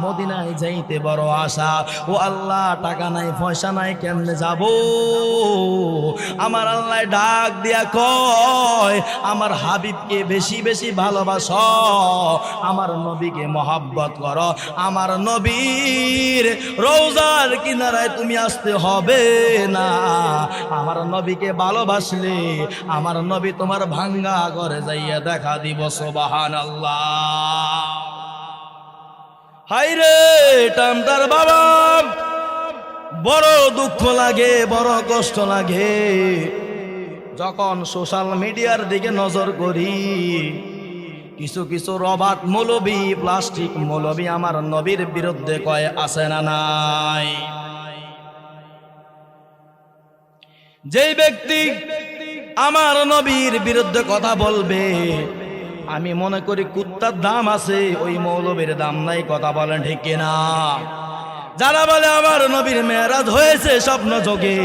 মদিনায় যাইতে বড় আশা। ও আল্লাহ, টাকা নাই পয়সা নাই, কেমনে যাব? আমার আল্লাহ ডাক দিয়া কয়, আমার হাবিবকে বেশি বেশি ভালোবাসো, আমার নবীকে মহাব্বত করো, আমার নবীর রওজার কিনারায় তুমি আসতে হবে না। আমার নবীকে ভালোবাসলে আমার নবী তোমার ভাঙ্গা ঘরে যাইয়া দেখা দিব। সুবহানাল্লাহ। হায়রে টামটার বাবা, বড় দুঃখ লাগে, বড় কষ্ট লাগে যখন সোশ্যাল মিডিয়ার দিকে নজর করি। কিছু কিছু রবার্ট মৌলবী, প্লাস্টিক মৌলবী আমার নবীর বিরুদ্ধে কয়, আছে না নাই? যেই ব্যক্তি আমার নবীর বিরুদ্ধে কথা বলবে, আমি মনে করি কুত্তার দাম আছে, ওই মৌলবীর দাম নাই। কথা বলেন ঠিক কিনা? যারা বলে আমার নবীর মেরাজ হয়েছে স্বপ্ন যোগে,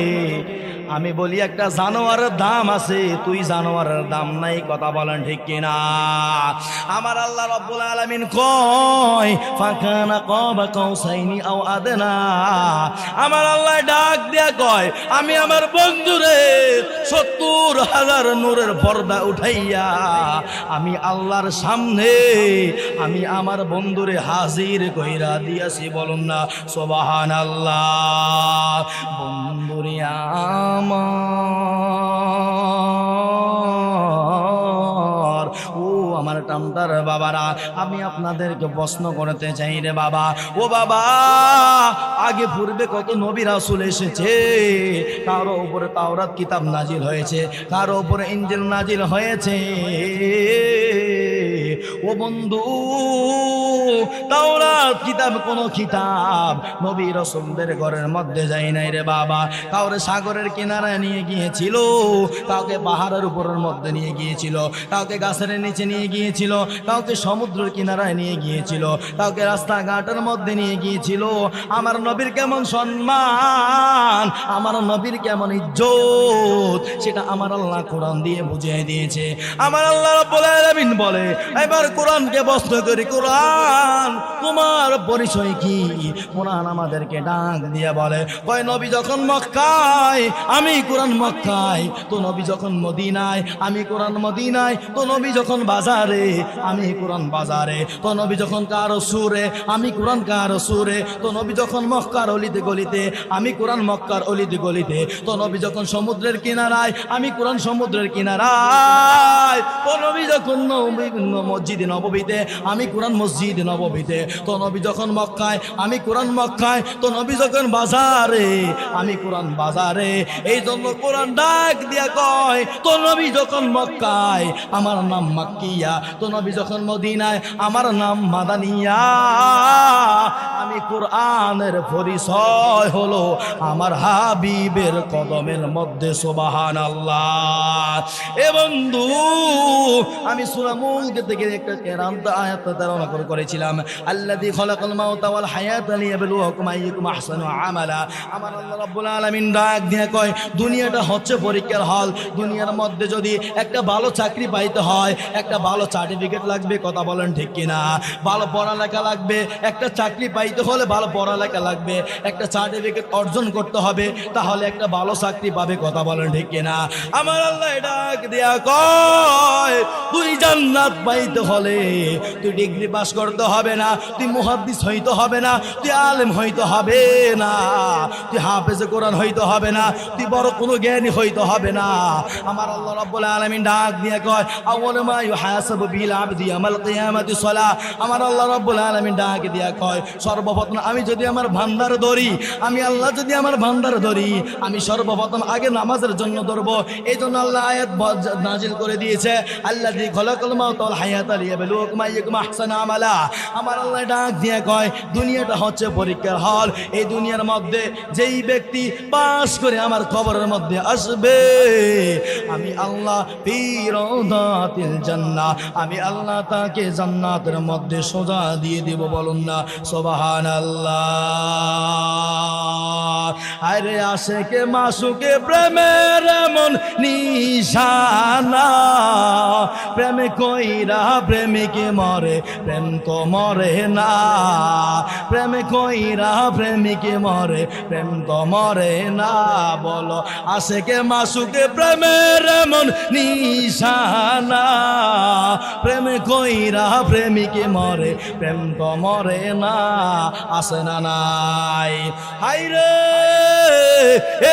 আমি বলি একটা জানোয়ারের দাম আছে, তুই জানোয়ারের দাম নাই। কথা বলেন ঠিক কিনা? আমার আল্লাহ রাব্বুল আলামিন কয়, ফাকানা কাবা কাউসাইনি আও আদনা। আমার আল্লাহ ডাক দিয়া কয়, আমি আমার বন্ধুরে ৭০,০০০ নূরের পর্দা উঠাইয়া আমি আল্লাহর সামনে আমি আমার বন্ধুরে হাজির কইরা দিয়াছি। বলুন না সুবহানাল্লাহ। বন্ধুরে আমার, ও আমার টামটার বাবারা, আমি আপনাদেরকে প্রশ্ন করতে চাই রে বাবা। ও বাবা, আগে পূর্বে কত নবী রাসূল এসেছে, কারো উপরে তাওরাত কিতাব নাজিল হয়েছে, কারো উপরে ইনজিল নাজিল হয়েছে। ও বন্ধু, তাওরাত কিতাব কোন কিতাব নবী রাসূলদের ঘরের মধ্যে যায় নাই রে বাবা। কাউরে সাগরের কিনারায় নিয়ে গিয়েছিল, কাউকে পাহাড়ের উপরের মধ্যে নিয়ে গিয়েছিল, কাউকে গাছের নিচে নিয়ে গিয়েছিল, কাউকে সমুদ্রের কিনারায় নিয়ে গিয়েছিল, কাউকে রাস্তাঘাটের মধ্যে নিয়ে গিয়েছিল। আমার নবীর কেমন সম্মান, আমার নবীর কেমন ইজ্জত, সেটা আমার আল্লাহ কোরআন দিয়ে বুঝিয়ে দিয়েছে। আমার আল্লাহ রাব্বুল আলামিন বলে, এবার কোরআনকে প্রশ্ন করি, কোরআন তোমার পরিচয় কি? কোরআন আমাদেরকে ডাক দিয়ে বলে, কয় নবী যখন মক্কায় আমি কোরআন মক্কায়, তো নবী যখন মদিনায় আমি কোরআন মদিনায়, তো নবী যখন বাজারে আমি কোরআন বাজারে, তো নবী যখন কারো সুরে আমি কোরআন কারো সুরে, তো নবী যখন মক্কার অলিতে গলিতে আমি কোরআন মক্কার অলিতে গলিতে, তো নবী যখন সমুদ্রের কিনারায় আমি কোরআন সমুদ্রের কিনারায়, তো নবী যখন মসজিদে নববীতে আমি কোরআন মসজিদ নববীতে, তো নবী যখন মক্কায় আমি কোরআন মক্কায়, তো নবী যখন বাজারে আমি কোরআন বাজারে। এই জন্য কোরআন ডাক দিয়া কয়, তো নবী যখন মক্কায় আমার নাম মাক্কিয়া, তো নবী যখন মদিনায় আমার নাম মাদানিয়া। আমি কোরআনের পরিচয় হলো আমার হাবিবের কদমের মধ্যে। সুবহানাল্লাহ। এ বন্ধু, আমি সূরা মুলক থেকে একটা কেরামত আয়াত ধারণা করেছিলাম, আল্লাযী খালাকাল মাউতা ওয়াল হায়াতা লিয়াবলুয়াকুম আইয়ুকুম আহসানু আমালা। আমার আল্লাহ রাব্বুল আলামিন ডাক দিয়ে কয়, দুনিয়াটা হচ্ছে পরীক্ষার হল। দুনিয়ার মধ্যে যদি একটা ভালো চাকরি পাইতে হয়, একটা ভালো সার্টিফিকেট লাগবে। কথা বলেন ঠিক কিনা? ভালো পড়ালেখা লাগবে, একটা চাকরি পাইতে হলে ভালো পড়ালেখা লাগবে, একটা সার্টিফিকেট অর্জন করতে হবে, তাহলে একটা ভালো চাকরি পাবে। কথা বলেন ঠিক কিনা? আমার আল্লাহ ডাক দিয়া কয়, তুই জান্নাত পাইতে হলে তুই ডিগ্রি পাস করতে হবে না, তুই মুহাদ্দিস হইতে হবে না, তুই আলেম হইতে হবে না, তুই হাফেজে কোরআন হইতে হবে না, তুই বড় কোনো জ্ঞানী হইতে হবে না। আমার আল্লাহ রাব্বুল আলামিন ডাক দিয়ে কয়, আউয়ালু মা ইউহাসাবু বিল আবদি ইয়াউমাল কিয়ামাতি সালাহ। আমার আল্লাহ রাব্বুল আলামিন ডাক দিয়ে কয়, সর্বপ্রথম আমি যদি আমার ভান্ডার ধরি, আমি আল্লাহ যদি আমার ভান্ডার ধরি, আমি সর্বপ্রথম আগে নামাজের জন্য ধরবো। এই জন্য আল্লাহ আয়াত নাজিল করে দিয়েছে, আল্লাযী খালাকাল মাউতা ওয়াল হায়াতা লিয়াবলুয়াকুম আইয়ুকুম আহসানু আমালা। আমার আল্লাহ ডাক দিয়ে কয়, দুনিয়াটা হচ্ছে পরীক্ষার হল। এই দুনিয়ার মধ্যে যেই ব্যক্তি পাস করে আমার কবরের মধ্যে আসবে, আমি আল্লাহ ফি রাউদাতিল জান্নাহ, আমি আল্লাহ তাকে জান্নাতের মধ্যে সোজা দিয়ে দেব। বলুন না সুবহানাল্লাহ। আরে আশিকে মাসুকে প্রেমের এমন নিশানা, প্রেমে কইরা প্রেমিকে মরে, প্রেম তো মরে না। প্রেম কইরা প্রেমিকে মরে, প্রেম তো মরে না। বলো আশেকে মাসুকে প্রেমের এমন নিশানা, প্রেম কইরা প্রেমিকে মরে, প্রেম তো মরে না। আসে না নাই? হাইরে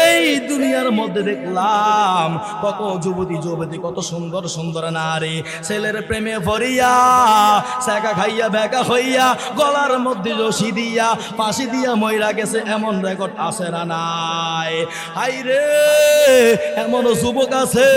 এই দুনিয়ার মধ্যে দেখলাম কত যুবতী যুবতী, কত সুন্দর সুন্দর নারী ছেলের প্রেমে ভরিয়া সেকা খাইয়া বেকা হইয়া গলার মধ্যে রশি দিয়া ফাঁসি দিয়া মইরা গেছে, এমন রেকর্ড আছে না নাই? হাইরে এমন যুবক আছে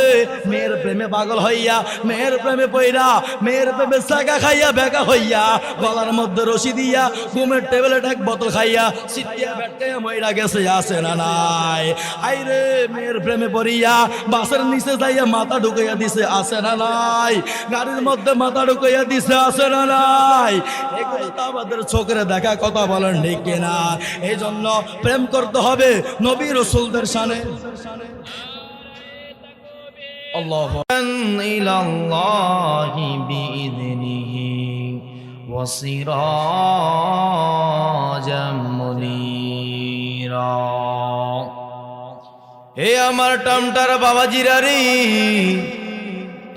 মেয়ের প্রেমে পাগল হইয়া, মেয়ের প্রেমে পইরা, মেয়ের প্রেমে সেকা খাইয়া বেকা হইয়া গলার মধ্যে রশি দিয়া ঘুমের টেবিলেট এক বোতল খাইয়া সিটিয়া বেটকাইয়া মইরা গেছে, আছে না নাই? আইরে মেয়ের প্রেমে পড়িয়া বাসের নিচে যাইয়া মাথা ঢুকাইয়া দিছে, আছে না নাই? গাড়ির মধ্যে মাথা ঢুকাইয়া দিছে, আছে না নাই? এগুলো তো আমাদের চোখের দেখা কথা, বলেন ঠিক কিনা? এই জন্য প্রেম করতে হবে নবী রাসূলদের শানে। আল্লাহু ইলাল্লাহি বিইذনিহি ওয়া সিরাজাম মুনীরা। হে আমার টামটার বাবাজিরারি,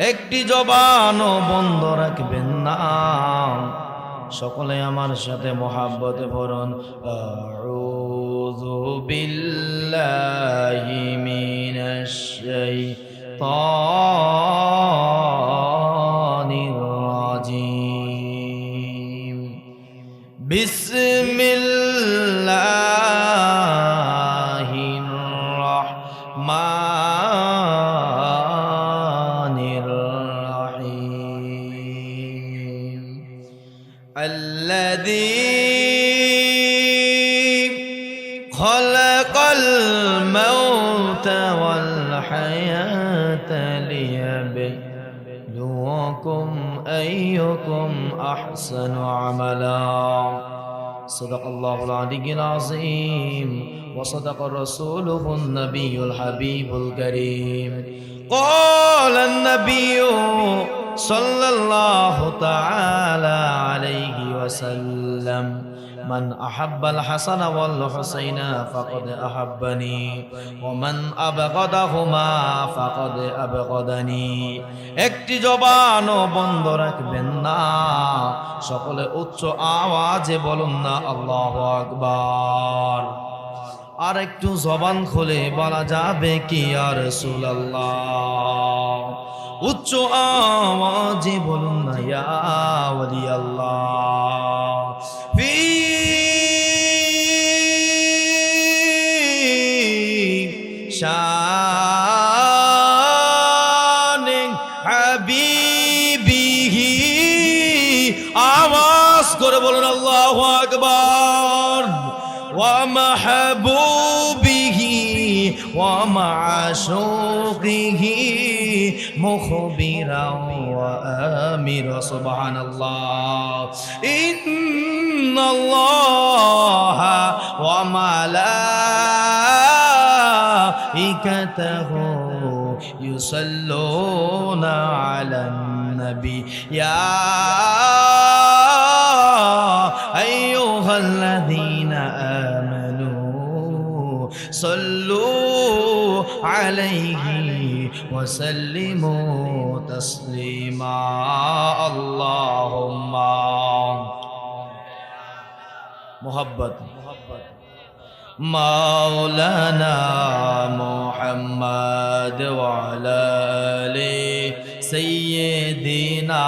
একটি জবানও বন্ধ রাখবেন না। সকলে আমার সাথে মোহাব্বতে পড়ুন, আউযু বিল্লাহি মিনাশ শাইতানির রাজিম। বিসমিল্লাহির রাহমানির রাহিম। الذي خلق الموت والحياة ليبلوكم أيكم أحسن عملا. صدق الله العلي العظيم وصدق رسوله النبي الحبيب الكريم. قال النبي صلى الله تعالى عليه وسلم: من أحب الحسن والحسين فقد أحبني ومن أبغضهما فقد أبغضني. একটি জবানও বন্ধ রাখবেন না, সকলে উচ্চ আওয়াজে বলুন না আল্লাহু আকবার। আর একটু জবান খুলে বলা যাবে কি ইয়া রাসূলুল্লাহ? উচ্চ আওয়াজে বলুন না ইয়া ওয়ালি আল্লাহ। ফি শানে হাবিবিহি, আওয়াজ করে বলুন আল্লাহু আকবার। ওয়া মাহবুবিহি ওয়া মা'শুকিহি মুখবিরা ওয়া আমিরা। সুবহানাল্লাহ। ইন্নাল্লাহা ওয়া মালাইকাতাহু ইউসাল্লুনা আলান নবী ইয়া আইয়ুহাল্লাযীনা আমানু সাল্লু আলাইহি ওয়া সাল্লিমু তাসলিমা। আল্লাহুম্মা মুহাব্বত মাওলানা মুহাম্মদ ওয়া আলা আলি সাইয়্যিদিনা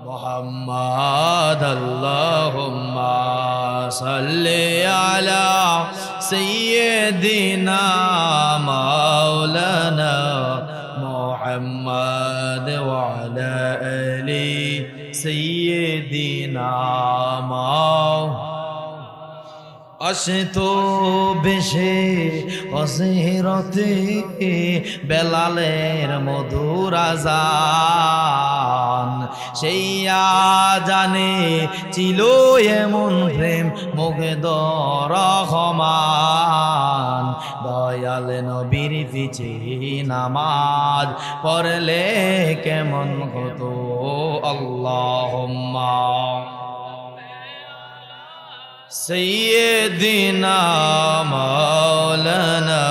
মুহাম্মদ। আল্লাহুম্মা সাল্লি আলা সাইয়্যিদিনা মাওলানা মুহাম্মদ ওয়া আলা আলি সাইয়্যিদিনা আসতো বেশে অসিরতে বেলালের মধুর আযান, সেই আযানে ছিল এমন প্রেম মুগ্ধ রহমান। দয়াল নবীর পিছে নামাজ পড়লে কেমন হতো? আল্লাহুম্মা سيدنا مولانا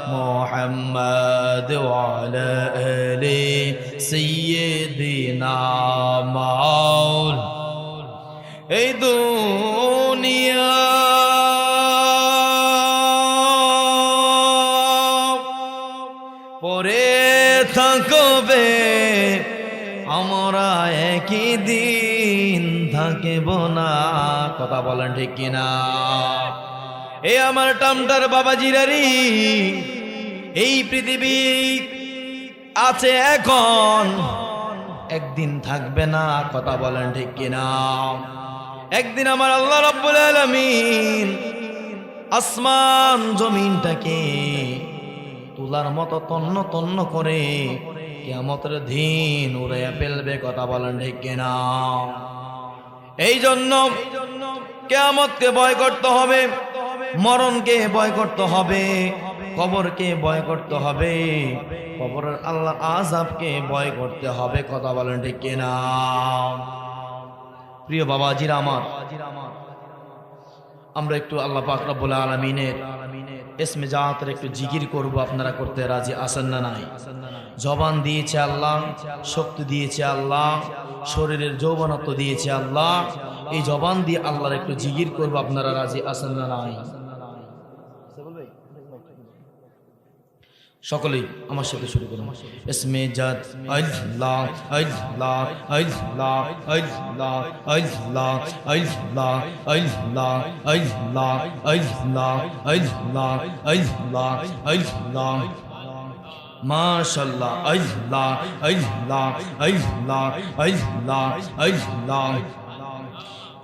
محمد وعلى آله سيدنا مولانا এই দুনিয়া পরে থাকবে আমরা একই দিন থাকব না কথা বলেন ঠিক কিনা এই আমার টামটার বাবা জিরারি এই পৃথিবী আছে এখন একদিন থাকবে না কথা বলেন ঠিক কিনা একদিন আমার আল্লাহ রাব্বুল আলামিন আসমান জমিনটাকে তুলার মতো তন্ন তন্ন করে কিয়ামতের দিন উড়াইয়া ফেলবে কথা বলেন ঠিক কিনা এই জন্য কিয়ামতকে ভয় করতে হবে মরণকে ভয় করতে হবে কবরকে ভয় করতে হবে কবরের আল্লাহর আযাবকে ভয় করতে হবে কথা বলেন ঠিক কিনা প্রিয় বাবাজিরা আমার আমরা একটু আল্লাহ পাক রব্বুল আলামিনের ইসমে জাতের একটু জিকির করব আপনারা করতে রাজি আছেন না নাই জবান দিয়েছে আল্লাহ শক্তি দিয়েছে আল্লাহ শরীরের যৌবনত্ব দিয়েছে আল্লাহ এই জবান দিয়ে আল্লাহর একটু জিকির করব আপনারা রাজি আছেন না নাই সকলেই আমার সাথে শুরু করুন ইসমে জাত আল্লাহ আল্লাহ আল্লাহ আল্লাহ আল্লাহ আল্লাহ আল্লাহ আল্লাহ আল্লাহ আল্লাহ আল্লাহ আল্লাহ মাশাআল্লাহ আল্লাহ আল্লাহ আল্লাহ আল্লাহ আল্লাহ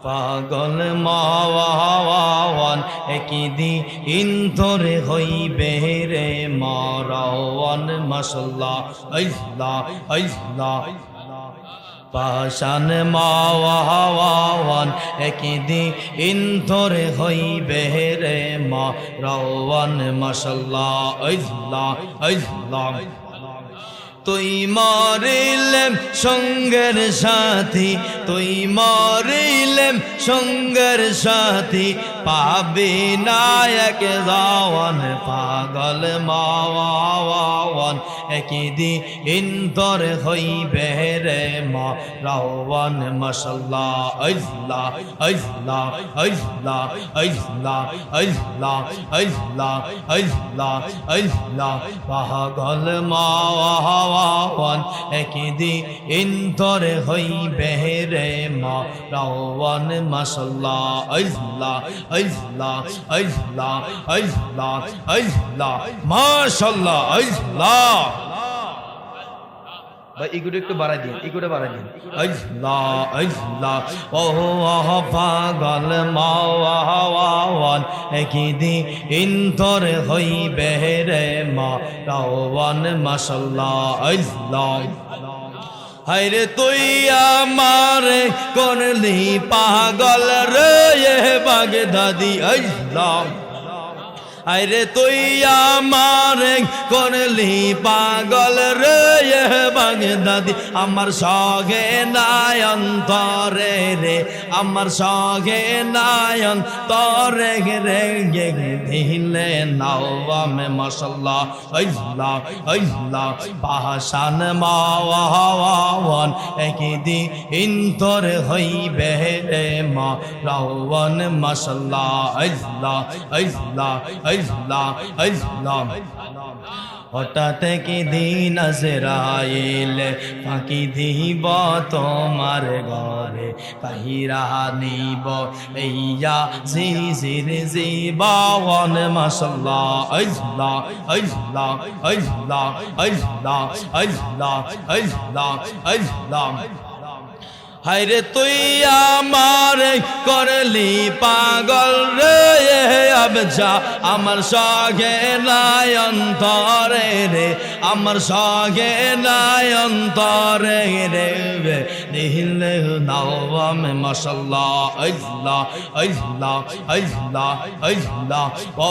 পাগল মাওয়াওয়ান একদিন ধরে হইবে রে মারাওয়ান মাশাআল্লাহ আল্লাহ আল্লাহ পাশান মাওয়াওয়ান একদিন ধরে হইবে রে মারাওয়ান মাশাআল্লাহ আল্লাহ আল্লাহ তুই মরিলেম সঙ্গের সাথী তুই মরিলেম সঙ্গের সাথী পাবি নায়ক যাওয়ান পাগল মাওয়াওয়ান একদিন ধরে হইবে রে মারাওয়ান মাশাআল্লাহ আল্লাহ আল্লাহ আল্লাহ আল্লাহ আল্লাহ আল্লাহ আল্লাহ আল্লাহ পাগল মাওয়াওয়ান একদিন ধরে হইবে রে মারাওয়ান মাশাআল্লাহ আল্লাহ আল্লাহ আল্লাহ আল্লাহ আল্লাহ মাশাআল্লাহ আল্লাহ ভাই এগুলো একটু বাড়াই দিন এগুলো বাড়াই দিন আল্লাহ আল্লাহ ও পাগল মাওয়াওয়ান একদিন ধরে হইবে রে মারাওয়ান মাশাআল্লাহ আল্লাহ হায়রে তুই আমার করলি পাগল রে বাগদাদি আল্লাহ আরে তুই আমার করলি পাগল রে বাগদাদি আমার সগে নায়ন্তরে রে আমার সগে নায়ন্তরে রে দিলে নাওয়ামে মাশাআল্লাহ আল্লাহ আল্লাহ পাশান মাওয়াওয়ান একদিন ধরে হইবে রে মারাওয়ান মাশাআল্লাহ আল্লাহ আল্লাহ আল্লাহ আল্লাহ হঠাৎ কি দিন আজরাইল ফাঁকি দিব তোমার ঘরে কাহিরা নিব এইয়া জিজির জীবন মাশাআল্লাহ আল্লাহ আল্লাহ আল্লাহ আল্লাহ আল্লাহ আল্লাহ আল্লাহ হায়রে তুই আমার করলি পাগল রে আবজা আমার সগে নায়ন্তরে রে আমার সগে নায়ন্তরে রে দিলে নাওয়ামে মাশাআল্লাহ আল্লাহ আল্লাহ আল্লাহ আল্লাহ ও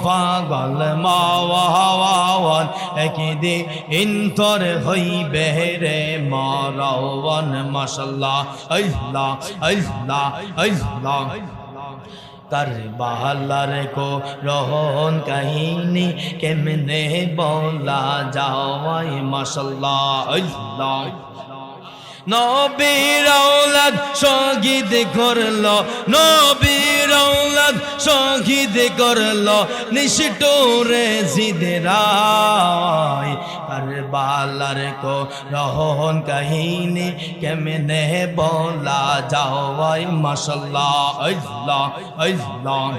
পাগল মাওয়াওয়ান একদিন ধরে হইবে রে মারাওয়ান মাশাআল্লাহ আল্লাহ আল্লাহ আল্লাহ কারবালার কো রহন কাহিনী কেমনে বলা যায় মাশাআল্লাহ আল্লাহ নবীর আওলাদ শহীদ করলো নবীর আওলাদ শহীদ করলো নিষ্ঠুরে জিদরাই কারবালার কো রহন কাহিনী কেমনে বলা যায় মাশাআল্লাহ আল্লাহ আল্লাহ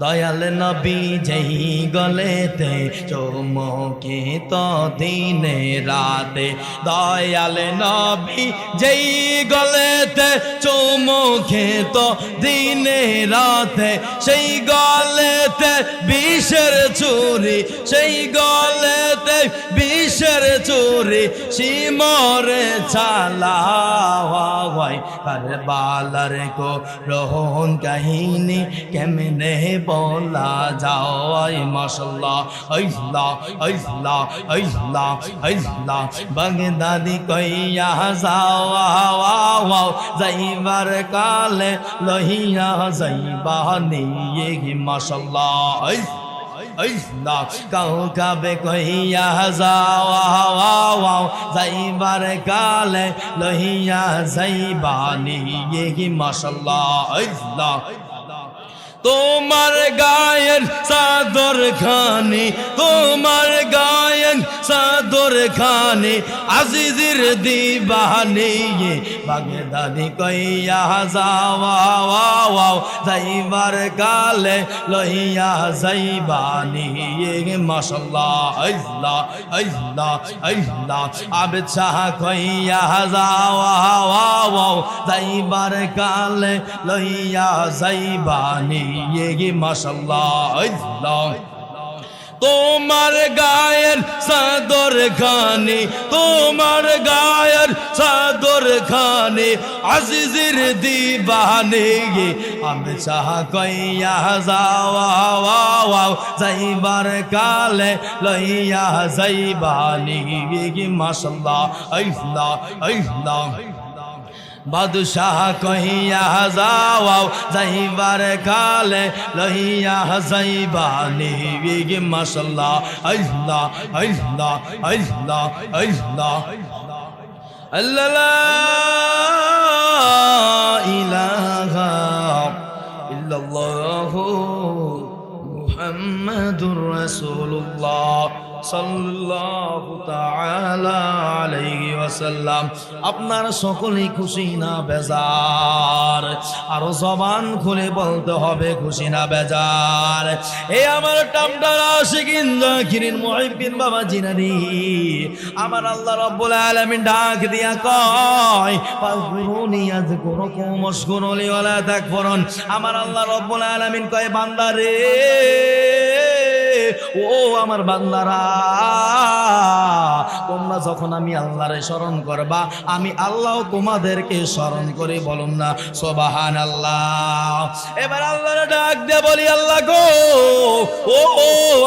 দয়াল নবী যেই গলেতে চমকিত দিনে রাতে দয়াল নবী যেই গলেতে চমকিত দিনে রাতে সেই গলেতে বিষের চুরি সেই গলেতে বিষের চুরি সিমরে চালাওয়াই কারবালার কো রহন কাহিনী কেমনে বলা যায় মাশাআল্লাহ আল্লাহ আল্লাহ আল্লাহ আল্লাহ বাগদাদি কইয়া যাওয়া যাইবার কালে লহিয়া যাইবা নিয়ে মাশাআল্লাহ আল্লাহ কাউকাবে কইয়া যাওয়া যাইবার কালে লহিয়া যাইবা নিয়ে মাশাআল্লাহ আল্লাহ তোমার গায়ের চাদর খানি তোমার গায়ের চাদর খানি আজিজির দিবানি বাগদাদি কইয়া যাওয়া যাইবার কালে লইয়া যাইবানি মাশাআল্লাহ আল্লাহ আল্লাহ আল্লাহ আবছা কইয়া যাওয়া যাইবার কালে লইয়া যাইবানি মাশাআল্লাহ আল্লাহ তোমার গায়ের চাদর খানি তোমার গায়ের চাদর খানি আজিজির দিবানি আমি চাহ কইয়া যাওয়া যাইবার কালে লইয়া যাইবানি মাশাআল্লাহ আল্লাহ আল্লাহ বাদশাহ কহিয়া যাওয়া যাইবার কালে লহিয়া যাইবানি মাশাআল্লাহ আল্লাহ আল্লাহ আল্লাহ আল্লাহ আল্লাহ লা ইলাহা ইল্লাল্লাহু মুহাম্মাদুর রাসূলুল্লাহ সাল্লাল্লাহু তাআলা আলাইহি ওয়াসাল্লাম আপনারা সকলেই খুশি না বেজার আরো জবান খুলে বলতে হবে খুশি না বেজার এই আমার টামটার আশিকিন জাকিরিন মুহিব্বিন বাবা জিনানি আমার আল্লাহ রাব্বুল আলামিন ডাক দিয়া কয় ফাজকুরুনি আযকুরুকুম ওয়াশকুরু লি ওয়া লা তাকফুরুন আমার আল্লাহ রাব্বুল আলামিন কয় বান্দা রে ও আমার বান্দারা তোমরা যখন আমি আল্লাহরে স্মরণ করবা আমি আল্লাহ তোমাদেরকে স্মরণ করে বলুন না সুবহানাল্লাহ এবার আল্লাহর ডাক দিয়ে বলি আল্লাহ গো ও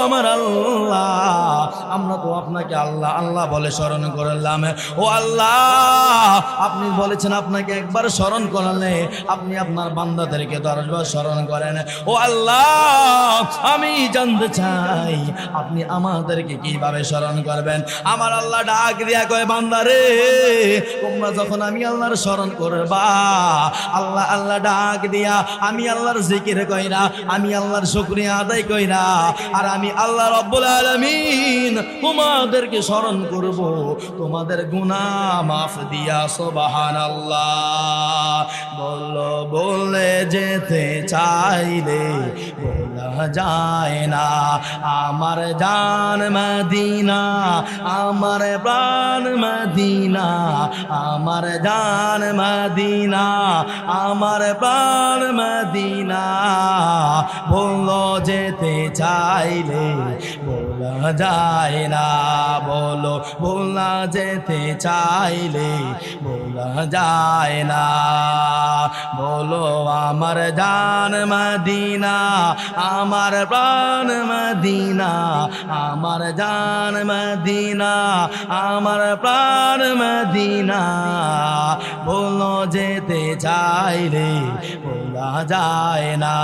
আমার আল্লাহ আমরা তো আপনাকে আল্লাহ আল্লাহ বলে স্মরণ করলাম ও আল্লাহ আপনি বলেছেন আপনাকে একবার স্মরণ করলে আপনি আপনার বান্দাদেরকে 10 বার স্মরণ করেন ও আল্লাহ আমি জানতে চাই আপনি আমাদেরকে কিভাবে স্মরণ করবেন আমার আল্লাহ ডাক দিয়া কয় বান্দা রে তোমরা যখন আমি আল্লাহর স্মরণ করবা আল্লাহ আল্লাহ ডাক দিয়া আমি আল্লাহর জিকির কইরা আমি আল্লাহর শুকরিয়া আদায় কইরা আর আমি আল্লাহ রাব্বুল আলামিন তোমাদেরকে স্মরণ করব তোমাদের গুনাহ মাফ দিয়া সুবহানাল্লাহ বলো বলে যেতে চাইলে বলা যায় না আমার জান মদিনা আমার প্রাণ মদিনা আমার জান মদিনা আমার প্রাণ মদিনা বলো যেতে চাইলে বলা যায় না বলো বলা যেতে চাইলে বলা যায় না বলো আমার জান মদিনা, আমার প্রাণ মদিনা, আমার জান মদিনা, আমার প্রাণ মদিনা। বলো যেতে চাইলে বলা যায় না,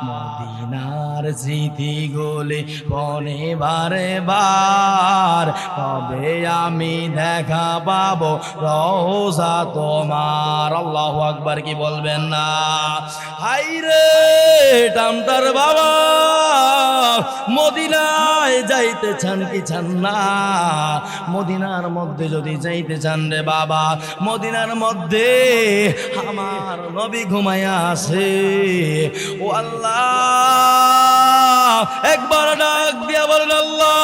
মদিনার স্মৃতি গুলি মনে বারে বার। তবে আমি দেখা পাবো রওজা তোমার। আল্লাহু আকবার, কি বলবেন না? হাইরে টামটার বাবা, মদিনায় যাইতে চান কি চান না? মদিনার মধ্যে যদি যাইতে চান রে বাবা, মদিনার মধ্যে আমার নবী ঘুমায়া আছে। ও আল্লাহ, একবার ডাক দিয়া বলেন আল্লাহ।